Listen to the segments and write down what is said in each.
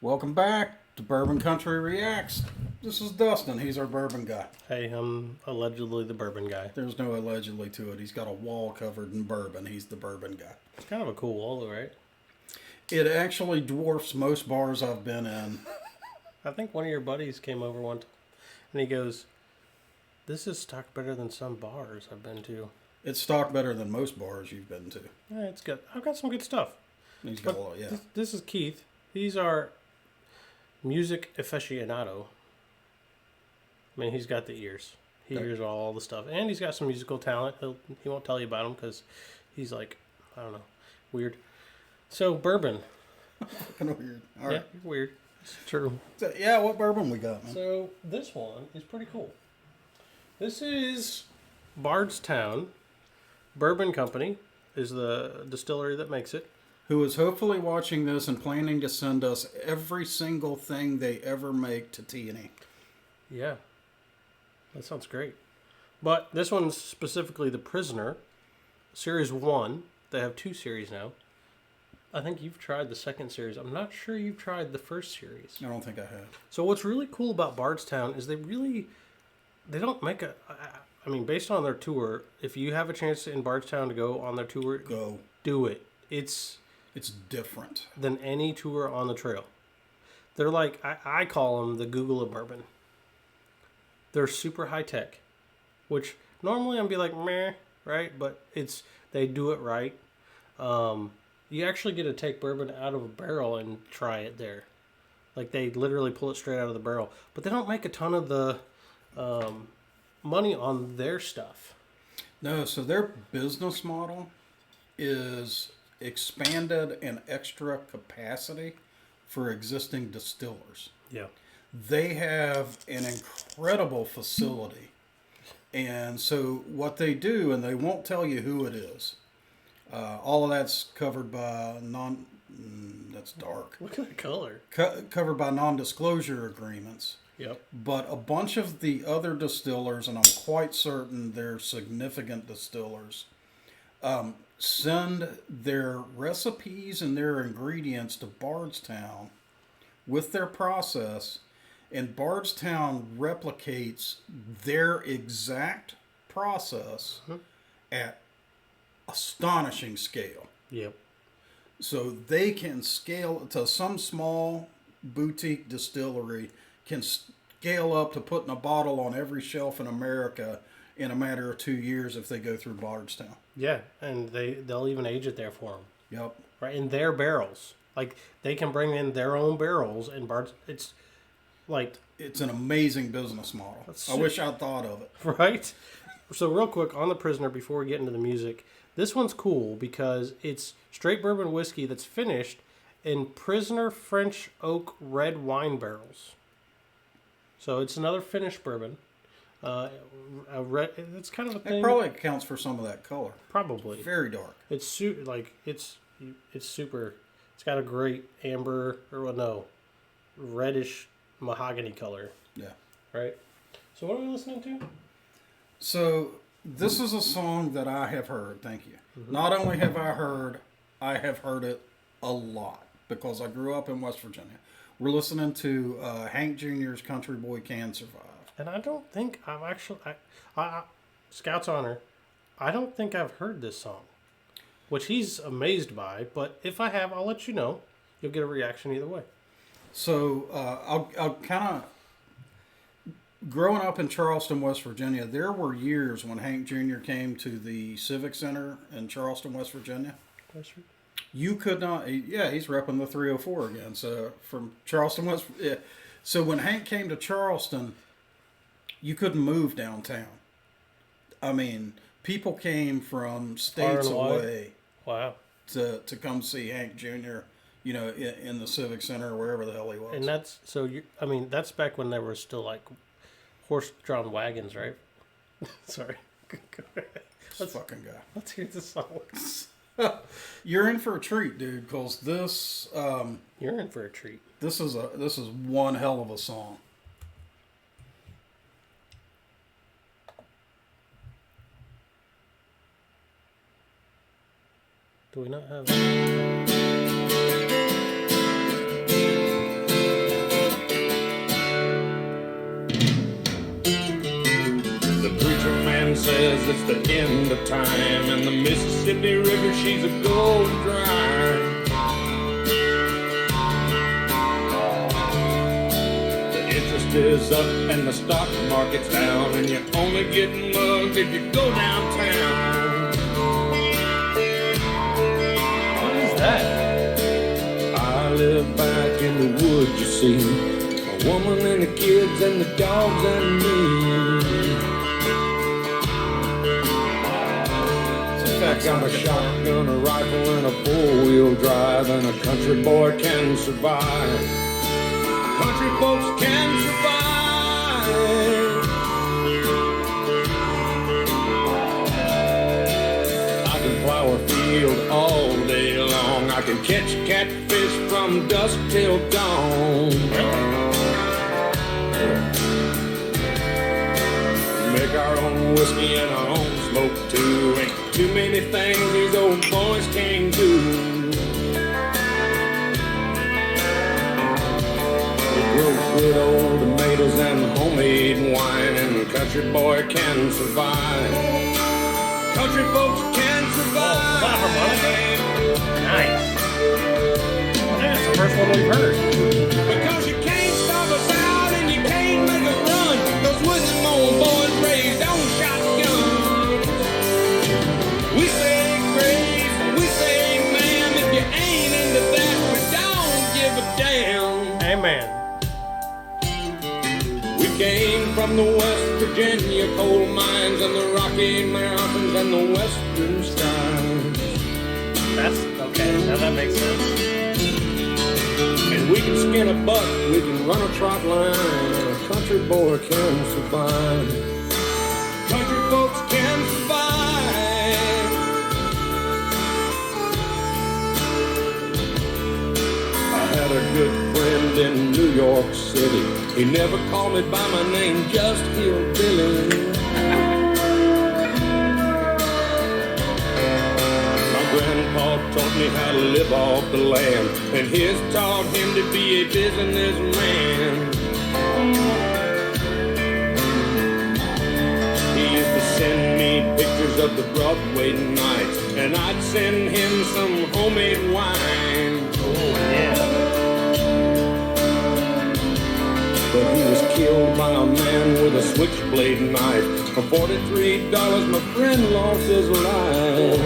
Welcome back to Bourbon Country Reacts. This is Dustin. He's our bourbon guy. Hey, I'm allegedly the bourbon guy. There's no allegedly to it. He's got a wall covered in bourbon. He's the bourbon guy. It's kind of a cool wall, though, right? It actually dwarfs most bars I've been in. I think one of your buddies came over one time, and he goes, "This is stocked better than some bars I've been to." It's stocked better than most bars you've been to. Yeah, it's good. I've got some good stuff. He's got a lot, yeah. This is Keith. He's our music aficionado. I mean, he's got the ears. He hears all the stuff, and he's got some musical talent. He won't tell you about them because he's like, I don't know, weird. So bourbon. Fucking weird. All right. Yeah, you're weird. It's true. So, yeah, what bourbon we got, man? So this one is pretty cool. This is Bardstown Bourbon Company is the distillery that makes it. Who is hopefully watching this and planning to send us every single thing they ever make to T&E. Yeah, that sounds great. But this one's specifically the Prisoner, Series 1. They have 2 series now. I think you've tried the second series. I'm not sure you've tried the first series. I don't think I have. So what's really cool about Bardstown is they don't make I mean, based on their tour, if you have a chance in Bardstown to go on their tour, Go. do it. It's different than any tour on the trail. They're like, I call them the Google of bourbon. They're super high tech, which normally I'd be like, meh, right? But they do it right. You actually get to take bourbon out of a barrel and try it there. Like they literally pull it straight out of the barrel. But they don't make a ton of the money on their stuff. No, so their business model is expanded and extra capacity for existing distillers. Yeah. They have an incredible facility. And so what they do, and they won't tell you who it is, all of that's covered by that's dark. Look at the color. Covered by non-disclosure agreements. Yep. But a bunch of the other distillers, and I'm quite certain they're significant distillers, send their recipes and their ingredients to Bardstown with their process, and Bardstown replicates their exact process at astonishing scale. Yep. So they can scale to some small boutique distillery can scale up to putting a bottle on every shelf in America in a matter of 2 years if they go through Bardstown. Yeah, and they'll even age it there for them. Yep. Right, in their barrels. Like, they can bring in their own barrels, and it's like... It's an amazing business model. I wish I'd thought of it. Right? So real quick, on the Prisoner, before we get into the music, this one's cool because it's straight bourbon whiskey that's finished in Prisoner French Oak red wine barrels. So it's another finished bourbon. It's kind of a thing. It probably accounts for some of that color. Probably. Very dark. It's super. It's got a great amber reddish mahogany color. Yeah. Right. So what are we listening to? So this is a song that I have heard. Thank you. Not only have I heard it a lot because I grew up in West Virginia. We're listening to Hank Jr.'s Country Boy Can Survive. And I don't think I've actually... Scout's Honor, I don't think I've heard this song. Which he's amazed by, but if I have, I'll let you know. You'll get a reaction either way. So I'll kind of... Growing up in Charleston, West Virginia, there were years when Hank Jr. came to the Civic Center in Charleston, West Virginia. You could not... he's repping the 304 again. So from Charleston, West... Yeah. So when Hank came to Charleston, you couldn't move downtown. I mean, people came from states away to come see Hank Jr., in the Civic Center or wherever the hell he was. And that's back when there were still, like, horse-drawn wagons, right? Sorry. This fucking guy. Let's hear this song. You're in for a treat, dude, because this... You're in for a treat. This is one hell of a song. Do we not have... says it's the end of time, and the Mississippi River, she's a gold dry. The interest is up and the stock market's down, and you're only getting mugged if you go downtown. What is that? I live back in the woods, you see. A woman and the kids and the dogs and me. I got a shotgun, a rifle, and a four-wheel drive, and a country boy can survive. Country folks can survive. I can plow a field all day long. I can catch catfish from dusk till dawn. Make our own whiskey and our own smoke too. Ain't too many things these old boys can't do. We grow good old tomatoes and homemade wine, and the country boy can survive. Country folks can survive. Nice. That's the first one we've heard. Because you can't stop us out and you can't make us run. Those Wisdom old boys raised on shotguns. We say grace, we say ma'am. If you ain't into that, we don't give a damn. Amen. We came from the West Virginia coal mines and the Rocky Mountains and the western skies. That's okay. Now that makes sense. And we can skin a buck, we can run a trot line, and a country boy can survive. Country folks can survive. I had a good friend in New York City. He never called me by my name, just Hillbilly. Grandpa taught me how to live off the land, and his taught him to be a businessman. He used to send me pictures of the Broadway nights, and I'd send him some homemade wine. Oh, yeah. But he was killed by a man with a switchblade knife. For $43, my friend lost his life.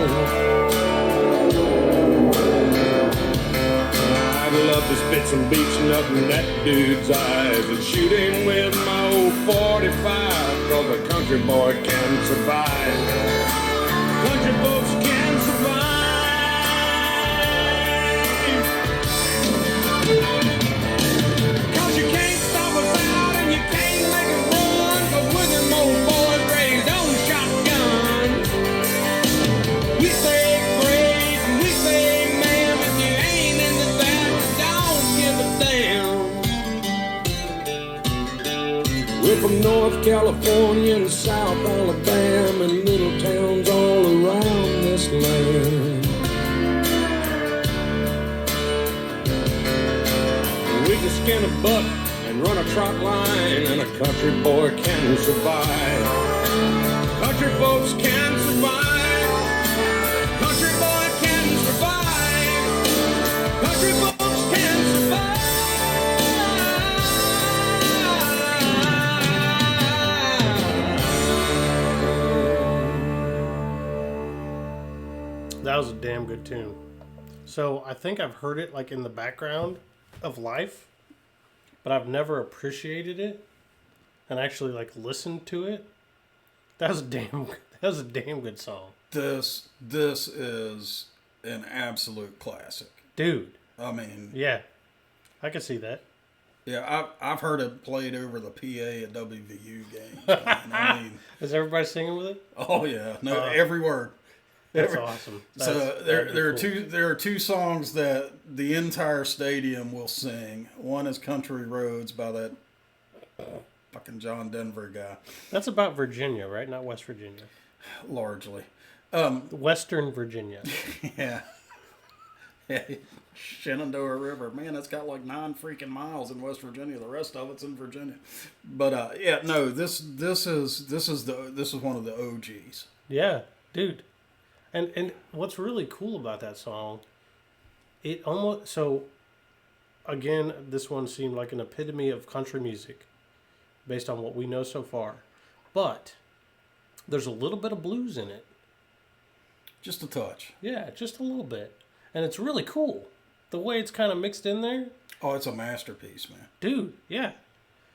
I'd love to spit some beach nut in that dude's eyes and shoot him with my old 45, 'cause a country boy can survive. Country folks can survive. 'Cause you can't stop us out and you can't make us run, 'cause we're them old boys raised on shotguns. We say grace and we say ma'am. If you ain't into that, don't give a damn. We're from North California and South Alabama and little towns all around this land. We can skin a buck and run a trot line, and a country boy can survive. Country folks can survive. Country boy can survive. Country folks can survive. That was a damn good tune. So I think I've heard it like in the background of life, but I've never appreciated it and actually like listened to it. That was a damn good song. This is an absolute classic. Dude. I mean, Yeah. I can see that. yeah, I've heard it played over the PA at WVU games. Man. I mean, Is everybody singing with it? oh yeah, no, every word. That's awesome. There are two songs that the entire stadium will sing. One is "Country Roads" by that fucking John Denver guy. That's about Virginia, right? Not West Virginia. Largely, Western Virginia. yeah. Shenandoah River, man, it's got like 9 freaking miles in West Virginia. The rest of it's in Virginia. But yeah, no, this is one of the OGs. Yeah, dude. And what's really cool about that song, it almost so. Again, this one seemed like an epitome of country music, based on what we know so far. But there's a little bit of blues in it. Just a touch. Yeah, just a little bit, and it's really cool. The way it's kind of mixed in there. Oh, it's a masterpiece, man. Dude, yeah.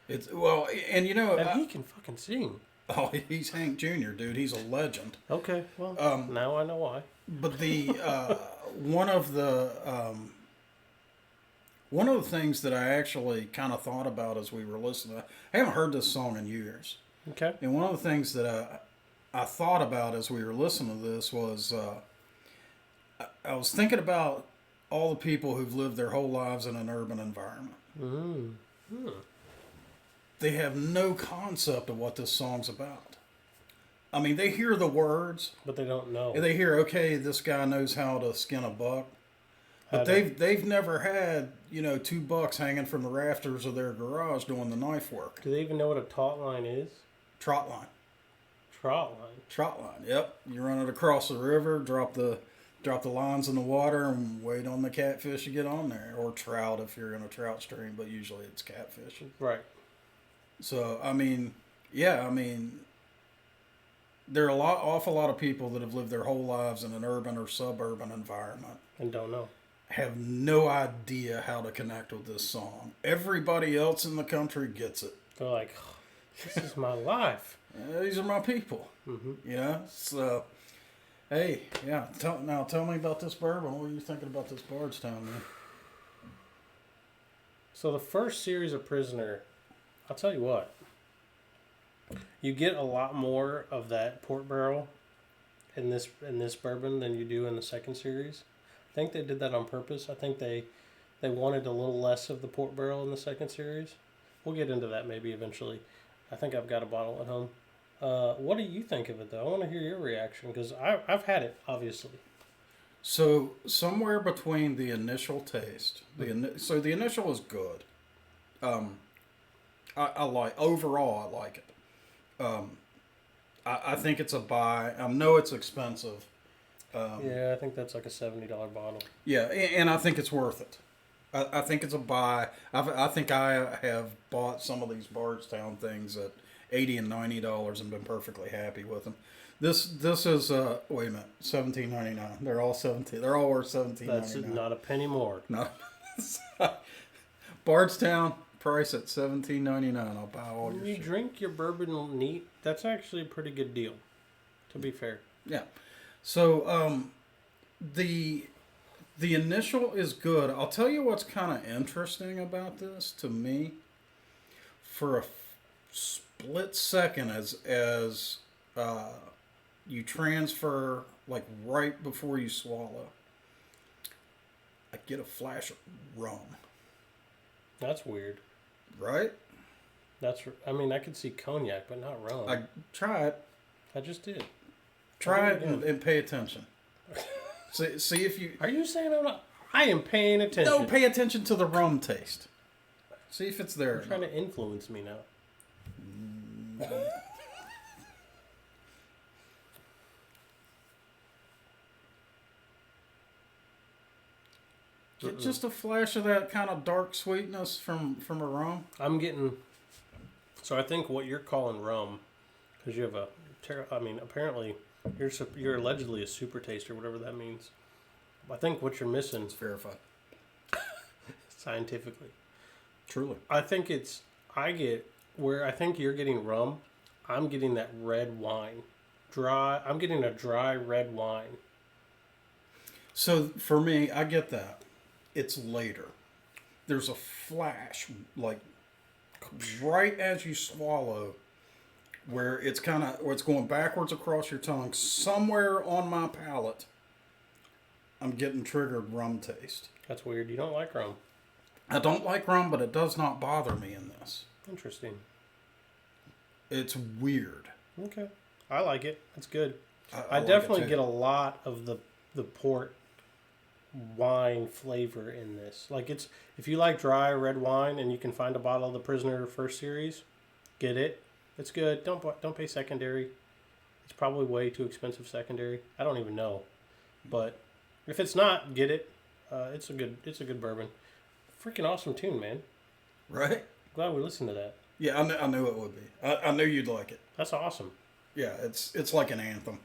It's well, and you know, And he can fucking sing. oh, he's Hank Jr., dude. He's a legend. Okay, well, now I know why. But the one of the things that I actually kind of thought about as we were listening, I haven't heard this song in years. Okay. And one of the things that I thought about as we were listening to this was I was thinking about all the people who've lived their whole lives in an urban environment. Mm-hmm. They have no concept of what this song's about. I mean, they hear the words, But they don't know. and they hear, okay, this guy knows how to skin a buck. But they've never had, 2 bucks hanging from the rafters of their garage doing the knife work. Do they even know what a taut line is? Trot line. Trot line. Trot line. Yep. You run it across the river, drop the lines in the water, and wait on the catfish to get on there, or trout if you're in a trout stream. But usually it's catfish. Right. So there are awful lot of people that have lived their whole lives in an urban or suburban environment. And don't know. Have no idea how to connect with this song. Everybody else in the country gets it. They're like, oh, this is my life. These are my people. Mm-hmm. So, hey, yeah. Tell me about this bourbon. What are you thinking about this Bardstown, man? So the first series of Prisoner, I'll tell you what. You get a lot more of that port barrel in this bourbon than you do in the second series. I think they did that on purpose. I think they wanted a little less of the port barrel in the second series. We'll get into that maybe eventually. I think I've got a bottle at home. What do you think of it, though? I want to hear your reaction, because I've had it, obviously. So, somewhere between the initial taste, so the initial is good. I like it. I think it's a buy. I know it's expensive. Yeah, I think that's like a $70 bottle. Yeah, and I think it's worth it. I think it's a buy. I think I have bought some of these Bardstown things at $80 and $90 and been perfectly happy with them. This is wait a minute, $17.99. They're all $17. They're all worth $17.99. That's not a penny more. No, Bardstown price at $17.99. I'll buy all your You shit. drink your bourbon neat. That's actually a pretty good deal, to be fair. Yeah. So the initial is good. I'll tell you what's kind of interesting about this to me. For a split second, as you transfer, like right before you swallow, I get a flash of rum. That's weird. Right? I mean, I could see cognac, but not rum. Try it. I just did. Try it and pay attention. See if you. Are you saying I'm not? I am paying attention. No, pay attention to the rum taste. See if it's there. You're trying to influence me now. Get just a flash of that kind of dark sweetness from a rum. I'm getting. So I think what you're calling rum, because you have apparently you're allegedly a super taster, whatever that means. I think what you're missing It's verified. scientifically. Truly. I think I think you're getting rum. I'm getting that red wine. I'm getting a dry red wine. So for me, I get that. It's later. There's a flash, like right as you swallow, where it's going backwards across your tongue. Somewhere on my palate, I'm getting triggered rum taste. That's weird. You don't like rum. I don't like rum, but it does not bother me in this. Interesting. It's weird. Okay. I like it. It's good. I I like definitely it too. get a lot of the port wine flavor in this. Like if you like dry red wine and you can find a bottle of the Prisoner First Series, get it. It's good. Don't pay secondary. It's probably way too expensive secondary. I don't even know, but if it's not, get it. It's a good bourbon. Freaking awesome tune, man. Right? Glad we listened to that. Yeah, I knew it would be. I knew you'd like it. That's awesome. Yeah, it's like an anthem.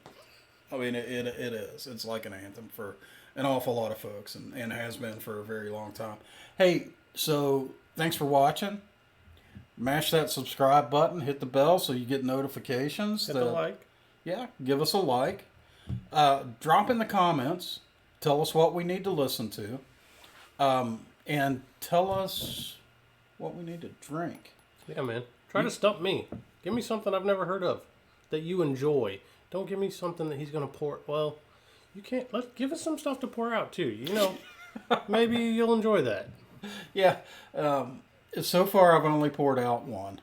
I mean, it is. It's like an anthem for an awful lot of folks, and has been for a very long time. Hey, so thanks for watching. Mash that subscribe button, hit the bell so you get notifications. Hit the like. Yeah, give us a like. Drop in the comments. Tell us what we need to listen to. And tell us what we need to drink. Yeah, man. Try to stump me. Give me something I've never heard of that you enjoy. Don't give me something that he's going to pour. Well, you can't. Give us some stuff to pour out, too. You know, maybe you'll enjoy that. Yeah. So far, I've only poured out one.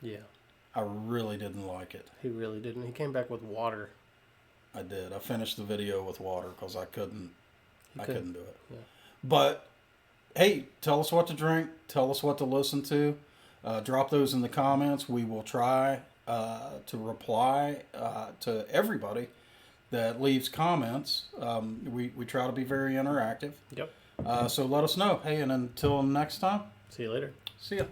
Yeah. I really didn't like it. He really didn't. He came back with water. I did. I finished the video with water because I couldn't do it. Yeah. But, hey, tell us what to drink. Tell us what to listen to. Drop those in the comments. We will try to reply to everybody that leaves comments. We try to be very interactive. Yep. So let us know. Hey, and until next time. See you later. See ya.